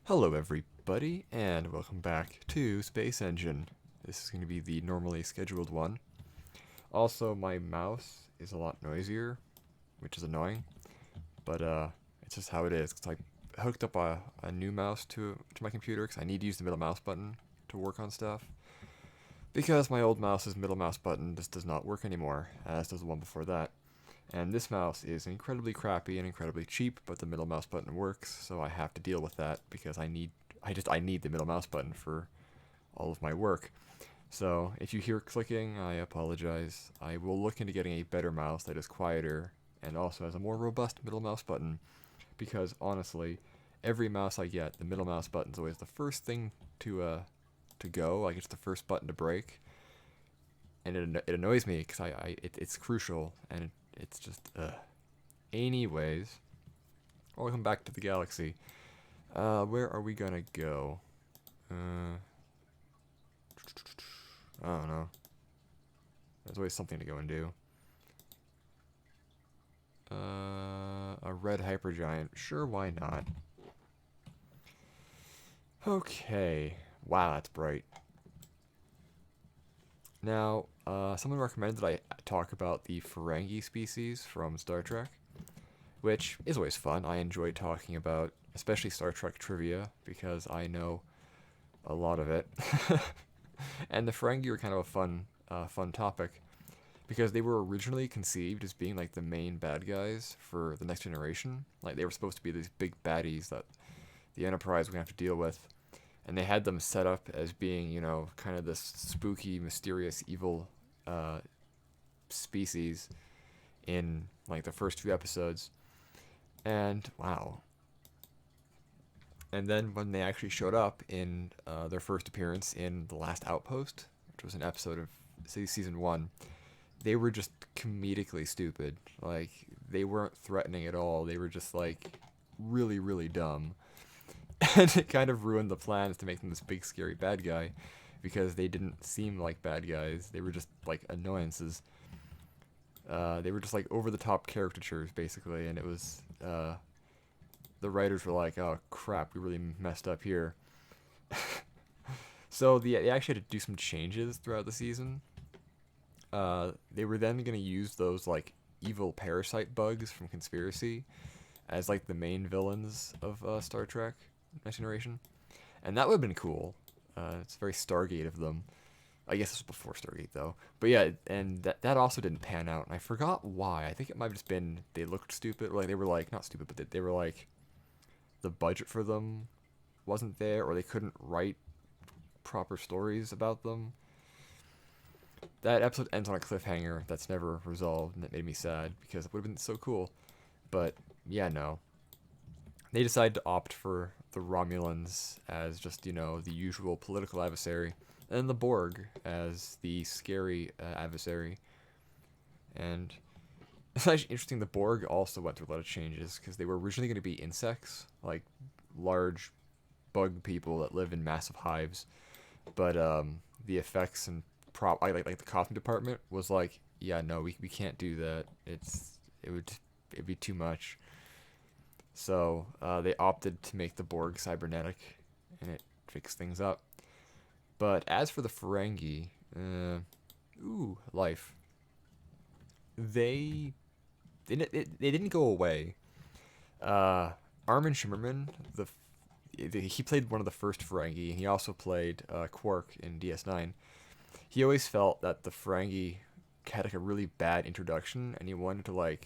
Hello everybody, and welcome back to Space Engine. This is going to be the normally scheduled one. Also, my mouse is a lot noisier, which is annoying, but it's just how it is. It's like I hooked up a new mouse to my computer because I need to use the middle mouse button to work on stuff. Because my old mouse's middle mouse button just does not work anymore, as does the one before that. And this mouse is incredibly crappy and incredibly cheap, but the middle mouse button works, so I have to deal with that because I need the middle mouse button for all of my work. So if you hear clicking, I apologize. I will look into getting a better mouse that is quieter and also has a more robust middle mouse button because honestly, every mouse I get, the middle mouse button is always the first thing to go, like it's the first button to break, and it annoys me because it's crucial and it's just Anyways, welcome back to the galaxy. Where are we gonna go? I don't know. There's always something to go and do. A red hypergiant. Sure, why not? Okay. Wow, that's bright. Now, someone recommended that I talk about the Ferengi species from Star Trek, which is always fun. I enjoy talking about, especially Star Trek trivia, because I know a lot of it. And the Ferengi were kind of a fun topic because they were originally conceived as being like the main bad guys for the next generation. Like they were supposed to be these big baddies that the Enterprise was gonna have to deal with, and they had them set up as being, kind of this spooky, mysterious, evil species in like the first few episodes. And wow. And then when they actually showed up in their first appearance in The Last Outpost, which was an episode of season one, they were just comedically stupid. Like, they weren't threatening at all. They were just, like, really, really dumb. And it kind of ruined the plans to make them this big, scary bad guy because they didn't seem like bad guys. They were just, like, annoyances. They were just, like, over-the-top caricatures, basically, and it was... the writers were like, oh, crap, we really messed up here. So they actually had to do some changes throughout the season. They were then going to use those like evil parasite bugs from Conspiracy as like the main villains of Star Trek Next Generation, and that would have been cool. It's very Stargate of them. I guess this was before Stargate though. But yeah, and that also didn't pan out, and I forgot why. I think it might have just been they looked stupid, or like they were like not stupid, but they were like the budget for them wasn't there, or they couldn't write proper stories about them. That episode ends on a cliffhanger that's never resolved, and that made me sad because it would have been so cool. But yeah, no. They decided to opt for the Romulans as just, the usual political adversary, and the Borg as the scary adversary. And it's actually interesting, the Borg also went through a lot of changes because they were originally going to be insects, like large bug people that live in massive hives. But the effects and like the costume department was like, yeah, no, we can't do that. It'd be too much. So they opted to make the Borg cybernetic, and it fixed things up. But as for the Ferengi, life. They they didn't go away. Armin Shimmerman, he played one of the first Ferengi, and he also played Quark in DS9. He always felt that the Ferengi had like a really bad introduction, and he wanted to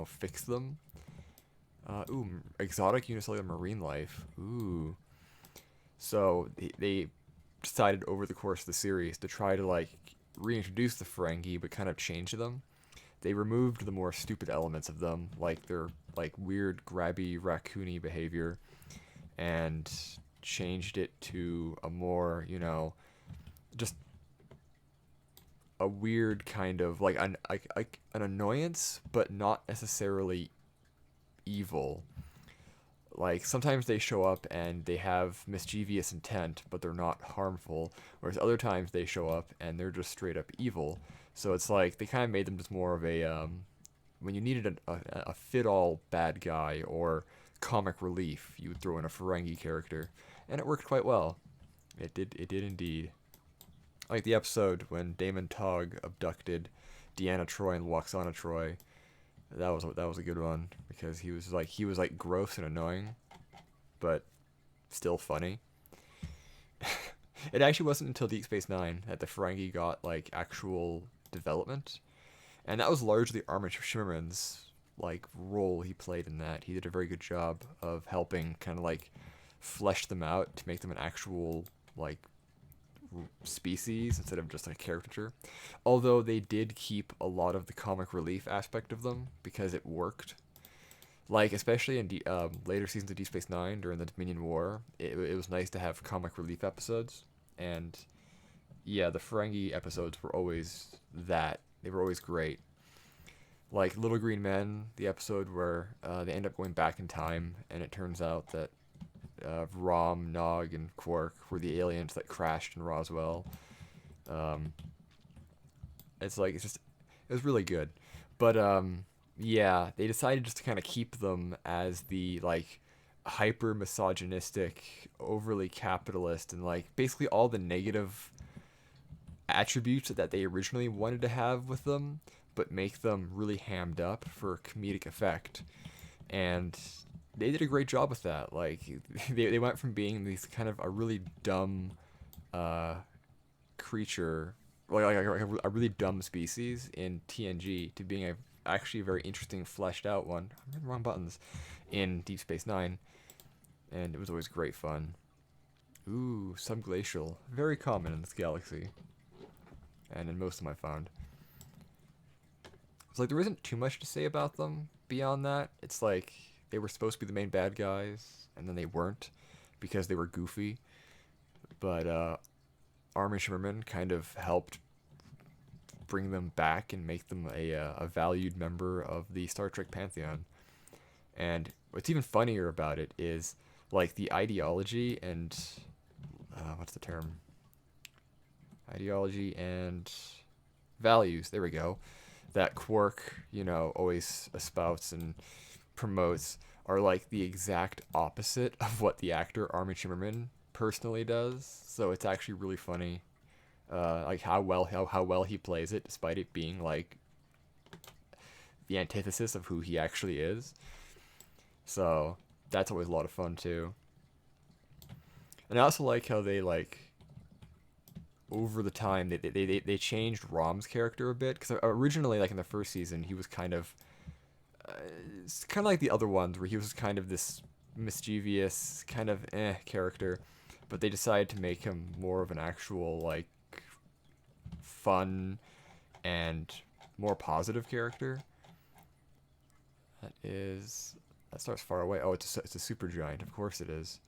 fix them. Exotic unicellular marine life. Ooh. So they decided over the course of the series to try to reintroduce the Ferengi, but kind of change them. They removed the more stupid elements of them, like their weird grabby raccoony behavior, and changed it to a more, just a weird kind of an annoyance, but not necessarily evil. Like sometimes they show up and they have mischievous intent, but they're not harmful. Whereas other times they show up and they're just straight up evil. So it's like they kind of made them just more of a when you needed a fit all bad guy or comic relief, you would throw in a Ferengi character, and it worked quite well. It did. It did indeed. Like the episode when Damon Togg abducted Deanna Troi and Waxana Troi. That was a good one because he was like gross and annoying, but still funny. It actually wasn't until Deep Space Nine that the Ferengi got like actual development, and that was largely Armin Shimmerman's like role he played in that. He did a very good job of helping kind of like flesh them out to make them an actual like species instead of just like a caricature. Although they did keep a lot of the comic relief aspect of them because it worked. Like especially in later seasons of Deep Space Nine during the Dominion War, it was nice to have comic relief episodes. And yeah, the Ferengi episodes were always that. They were always great. Like Little Green Men, the episode where they end up going back in time, and it turns out that Rom, Nog, and Quark were the aliens that crashed in Roswell. Um, it was really good, but yeah, they decided just to kind of keep them as the like hyper misogynistic, overly capitalist, and like basically all the negative attributes that they originally wanted to have with them, but make them really hammed up for comedic effect. And they did a great job with that. Like they went from being these kind of a really dumb creature, like a really dumb species in TNG, to being actually a very interesting fleshed out one. I'm hitting the wrong buttons in Deep Space Nine, and it was always great fun. Ooh, subglacial, very common in this galaxy, and in most of my found. It's like there isn't too much to say about them beyond that. It's like they were supposed to be the main bad guys, and then they weren't because they were goofy. But Armin Shimmerman kind of helped bring them back and make them a valued member of the Star Trek pantheon. And what's even funnier about it is like the ideology and what's the term? Ideology and values. There we go. That Quark, always espouses and promotes are like the exact opposite of what the actor Armin Shimmerman personally does. So it's actually really funny, like how well he plays it, despite it being like the antithesis of who he actually is. So that's always a lot of fun too. And I also like how they like over the time they changed Rom's character a bit, because originally like in the first season he was kind of it's kind of like the other ones where he was kind of this mischievous kind of character, but they decided to make him more of an actual like fun and more positive character. That starts far away. Oh, it's a super giant. Of course it is.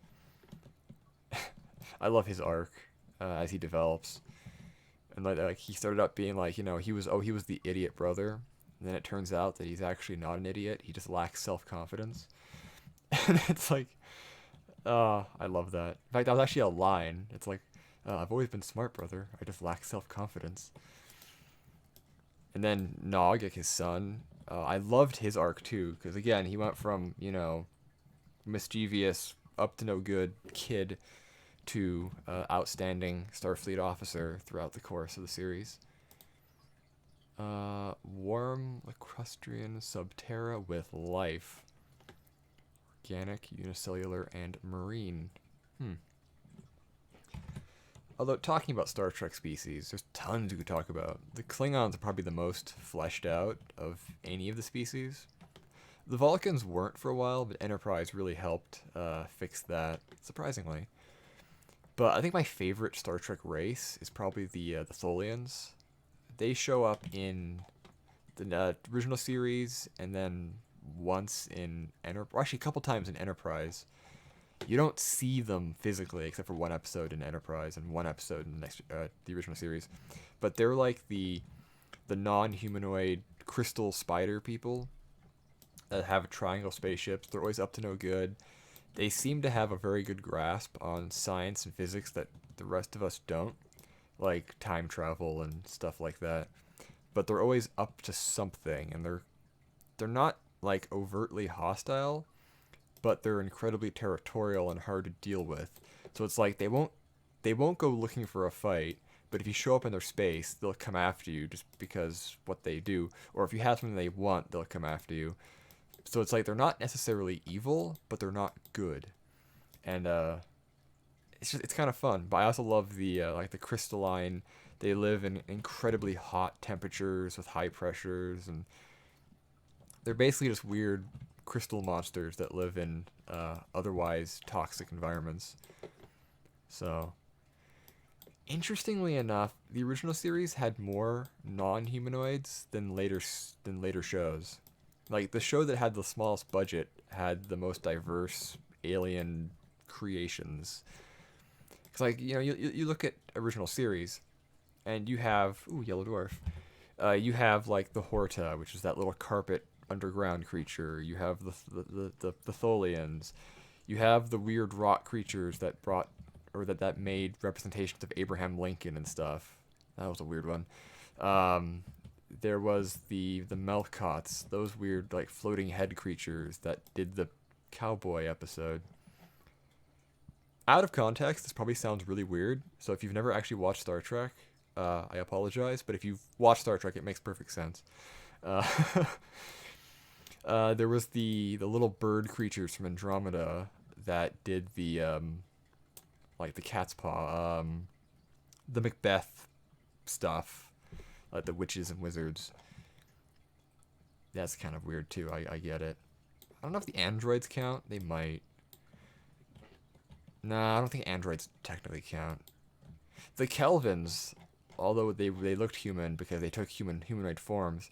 I love his arc as he develops, and like he started up being like he was the idiot brother, and then it turns out that he's actually not an idiot. He just lacks self-confidence, and it's like, I love that. In fact, that was actually a line. It's like, I've always been smart, brother. I just lack self-confidence. And then Nog, like his son, I loved his arc too, because again, he went from mischievous, up to no good kid to outstanding Starfleet officer throughout the course of the series. Warm Lacustrian Subterra with life. Organic, unicellular, and marine. Although, talking about Star Trek species, there's tons we could talk about. The Klingons are probably the most fleshed out of any of the species. The Vulcans weren't for a while, but Enterprise really helped fix that, surprisingly. But I think my favorite Star Trek race is probably the Tholians. They show up in the original series, and then once in actually a couple times in Enterprise. You don't see them physically except for one episode in Enterprise and one episode in the original series, but they're like the non-humanoid crystal spider people that have triangle spaceships. They're always up to no good. They seem to have a very good grasp on science and physics that the rest of us don't, like time travel and stuff like that. But they're always up to something, and they're not like overtly hostile, but they're incredibly territorial and hard to deal with. So it's like they won't go looking for a fight, but if you show up in their space, they'll come after you just because what they do. Or if you have something they want, they'll come after you. So it's like they're not necessarily evil, but they're not good. And it's kind of fun. But I also love the like the crystalline. They live in incredibly hot temperatures with high pressures, and they're basically just weird crystal monsters that live in otherwise toxic environments. So, interestingly enough, the original series had more non-humanoids than later shows. Like the show that had the smallest budget had the most diverse alien creations. Cause like you look at original series, and you have yellow dwarf. You have like the Horta, which is that little carpet underground creature. You have the Tholians. You have the weird rock creatures that made representations of Abraham Lincoln and stuff. That was a weird one. There was the Melkots, those weird like floating head creatures that did the cowboy episode. Out of context, this probably sounds really weird. So if you've never actually watched Star Trek, I apologize. But if you've watched Star Trek, it makes perfect sense. Uh, there was the little bird creatures from Andromeda that did the like the cat's paw, the Macbeth stuff, like the witches and wizards. That's kind of weird too. I get it. I don't know if the androids count. They might. Nah, I don't think androids technically count. The Kelvins, although they looked human because they took humanoid forms,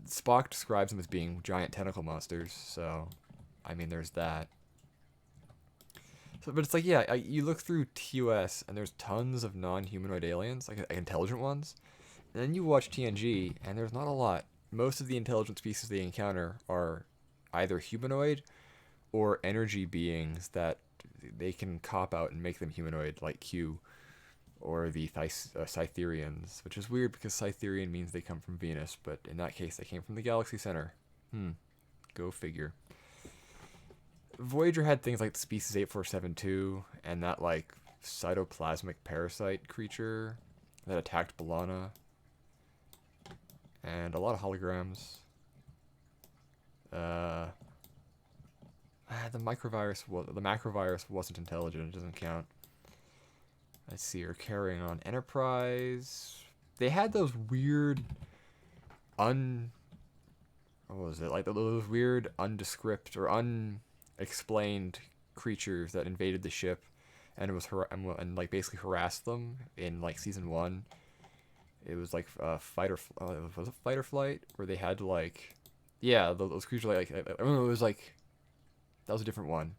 Spock describes them as being giant tentacle monsters. So, I mean, there's that. So, but it's like, yeah, you look through TOS and there's tons of non-humanoid aliens, like intelligent ones. And then you watch TNG and there's not a lot. Most of the intelligent species they encounter are either humanoid or energy beings that they can cop out and make them humanoid, like Q, or the Cytherians, which is weird because Cytherian means they come from Venus, but in that case they came from the galaxy center. Go figure. Voyager had things like the species 8472 and that like cytoplasmic parasite creature that attacked B'Elanna, and a lot of holograms. The macrovirus wasn't intelligent. It doesn't count. Let's see. We're carrying on Enterprise. They had those weird what was it? Like those weird undescript or unexplained creatures that invaded the ship, and it was and like basically harassed them in like season 1. It was like fight or was it fight or flight, where they had to like, yeah, those creatures like I don't know, it was like, that was a different one.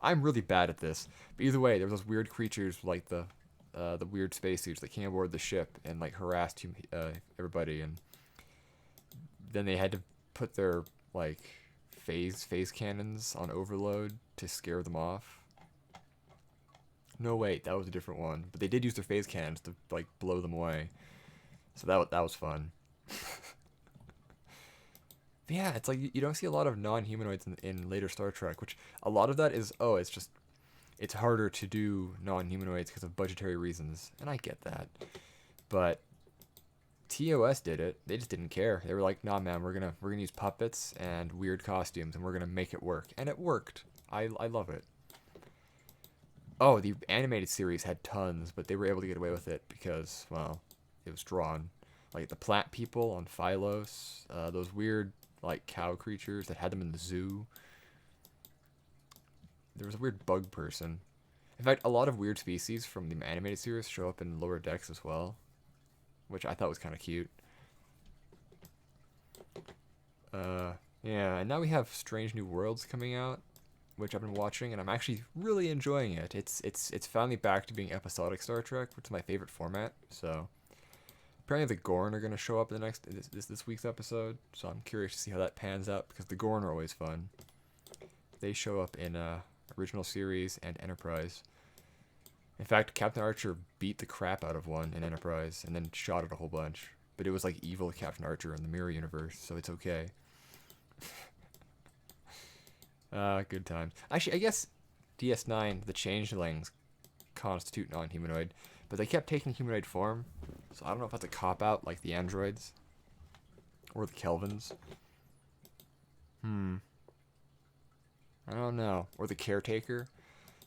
I'm really bad at this, but either way, there was those weird creatures like the weird spacesuits that came aboard the ship and like harassed everybody, and then they had to put their like phase cannons on overload to scare them off. No, wait, that was a different one, but they did use their phase cannons to like blow them away. So that was fun. But yeah, it's like you don't see a lot of non-humanoids in later Star Trek, which a lot of that is, it's harder to do non-humanoids because of budgetary reasons, and I get that. But TOS did it. They just didn't care. They were like, nah, man, we're gonna use puppets and weird costumes, and we're gonna make it work, and it worked. I love it. Oh, the animated series had tons, but they were able to get away with it because, well, it was drawn. Like the plant people on Phylos, those weird like cow creatures that had them in the zoo. There was a weird bug person. In fact, a lot of weird species from the animated series show up in Lower Decks as well, which I thought was kind of cute. Yeah, and now we have Strange New Worlds coming out, which I've been watching, and I'm actually really enjoying it. It's finally back to being episodic Star Trek, which is my favorite format. So apparently the Gorn are going to show up in the this week's episode, so I'm curious to see how that pans out, because the Gorn are always fun. They show up in original series and Enterprise. In fact, Captain Archer beat the crap out of one in Enterprise and then shot it a whole bunch. But it was like evil Captain Archer in the Mirror Universe, so it's okay. Good times. Actually, I guess DS9, the changelings constitute non-humanoid, but they kept taking humanoid form, so I don't know if that's a cop-out like the androids or the Kelvins. I don't know. Or the caretaker.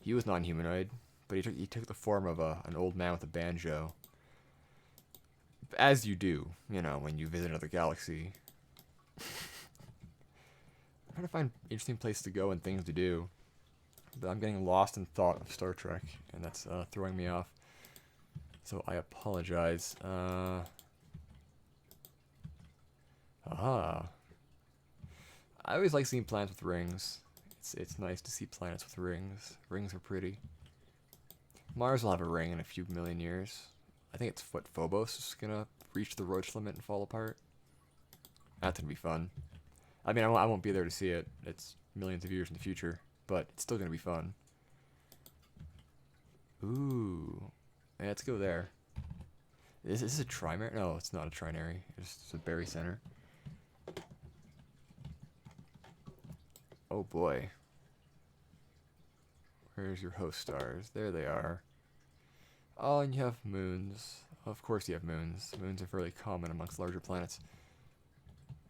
He was non-humanoid, but he took the form of an old man with a banjo. As you do, you know, when you visit another galaxy. I'm trying to find interesting places to go and things to do, but I'm getting lost in thought of Star Trek, and that's throwing me off. So I apologize. I always like seeing planets with rings. It's nice to see planets with rings. Rings are pretty. Mars will have a ring in a few million years. I think it's what Phobos is gonna reach the Roach limit and fall apart. That's gonna be fun. I mean, I won't be there to see it. It's millions of years in the future, but it's still gonna be fun. Ooh, yeah, let's go there. Is this a trimary? No, it's not a trinary. It's a berry center. Oh boy. Where's your host stars? There they are. Oh, and you have moons. Of course you have moons. Moons are fairly common amongst larger planets.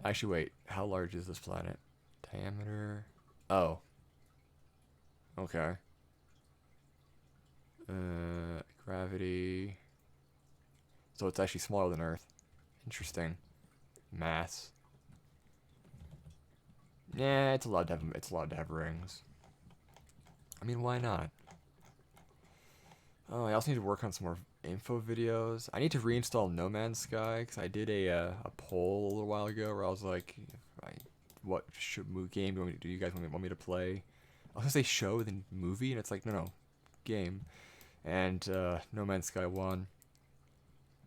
Actually, wait. How large is this planet? Diameter. Oh. Okay. Gravity. So it's actually smaller than Earth. Interesting. Mass. Yeah, it's allowed to have rings. I mean, why not? Oh, I also need to work on some more info videos. I need to reinstall No Man's Sky because I did a poll a little while ago where I was like, what game do you guys want me to play? I was gonna say show then movie, and it's like no, game. And No Man's Sky won.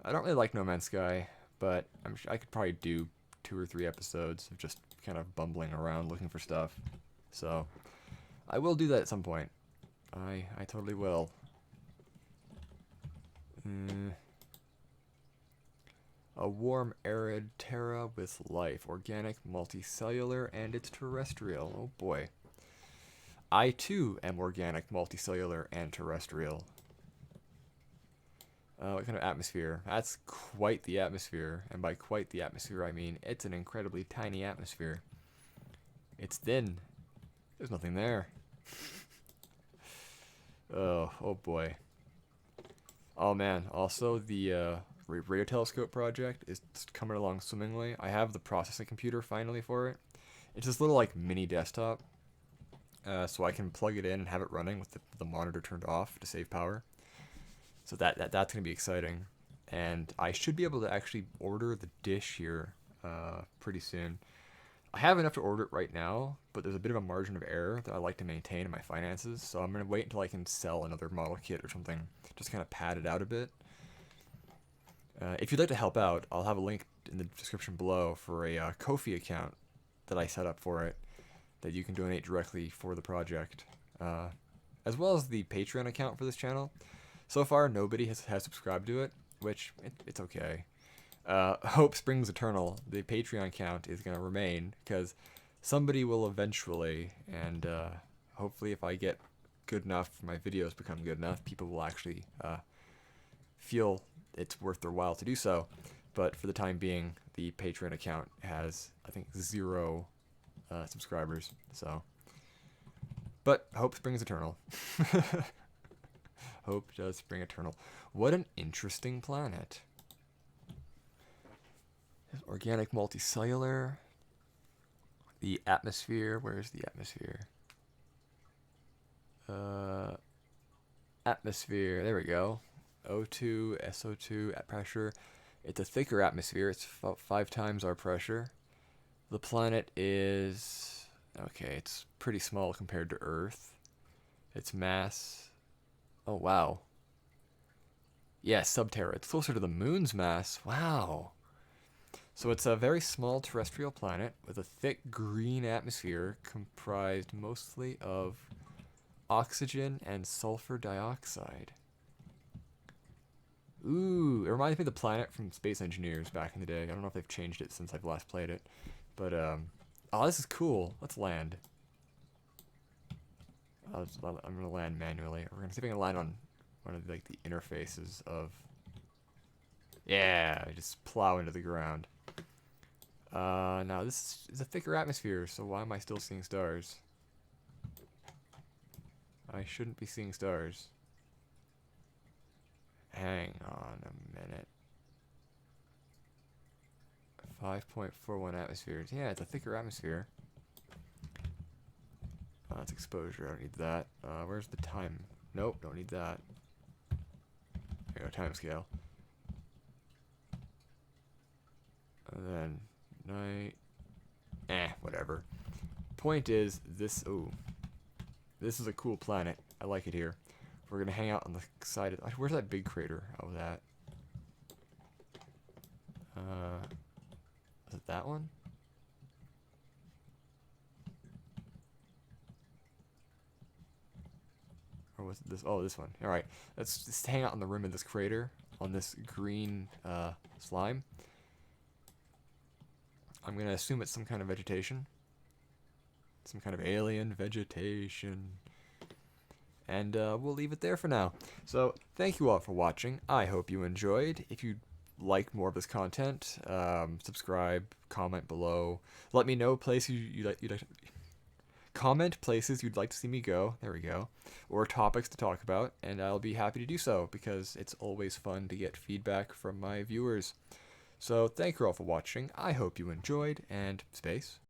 I don't really like No Man's Sky, but I could probably do 2 or 3 episodes of just kind of bumbling around looking for stuff. So I will do that at some point. I totally will. A warm, arid Terra with life, organic, multicellular, and it's terrestrial. Oh boy. I too am organic, multicellular, and terrestrial. What kind of atmosphere? That's quite the atmosphere, and by quite the atmosphere I mean it's an incredibly tiny atmosphere. It's thin. There's nothing there. Oh boy. Oh man, also the radio telescope project is coming along swimmingly. I have the processing computer finally for it. It's this little like mini desktop, so I can plug it in and have it running with the monitor turned off to save power. So that's gonna be exciting, and I should be able to actually order the dish here pretty soon. I have enough to order it right now, but there's a bit of a margin of error that I like to maintain in my finances, so I'm gonna wait until I can sell another model kit or something, just kind of pad it out a bit. If you'd like to help out, I'll have a link in the description below for a Ko-fi account that I set up for it, that you can donate directly for the project, as well as the Patreon account for this channel. So far, nobody has subscribed to it, which it's okay. Hope springs eternal. The Patreon account is going to remain because somebody will eventually, and hopefully if I get good enough, my videos become good enough, people will actually feel it's worth their while to do so. But for the time being, the Patreon account has, I think, 0 subscribers. So, but hope springs eternal. Hope does spring eternal. What an interesting planet. Organic multicellular. The atmosphere. Where's the atmosphere? Atmosphere. There we go. O2, SO2 at pressure. It's a thicker atmosphere. It's 5 times our pressure. The planet is... okay, it's pretty small compared to Earth. Its mass... oh, wow. Yeah, Subterra. It's closer to the moon's mass. Wow. So it's a very small terrestrial planet with a thick green atmosphere comprised mostly of oxygen and sulfur dioxide. Ooh, it reminds me of the planet from Space Engineers back in the day. I don't know if they've changed it since I've last played it. But, oh, this is cool. Let's land. I'm gonna land manually. We're gonna see if I can land on one of like the interfaces of. Yeah, I just plow into the ground. Now this is a thicker atmosphere, so why am I still seeing stars? I shouldn't be seeing stars. Hang on a minute. 5.41 atmospheres. Yeah, it's a thicker atmosphere. That's exposure. I don't need that. Where's the time? Nope, don't need that. There you go, time scale. And then night. Whatever. Point is, this. Ooh, this is a cool planet. I like it here. We're gonna hang out on the side of. Where's that big crater? Oh, that. Is it that one? Or was it this? Oh, this one. All right. Let's just hang out on the rim of this crater on this green slime. I'm gonna assume it's some kind of vegetation. Some kind of alien vegetation. And we'll leave it there for now. So, thank you all for watching. I hope you enjoyed. If you like more of this content, subscribe, comment below. Let me know places you'd like to... Comment places you'd like to see me go. There we go. Or topics to talk about. And I'll be happy to do so, because it's always fun to get feedback from my viewers. So, thank you all for watching. I hope you enjoyed, and space.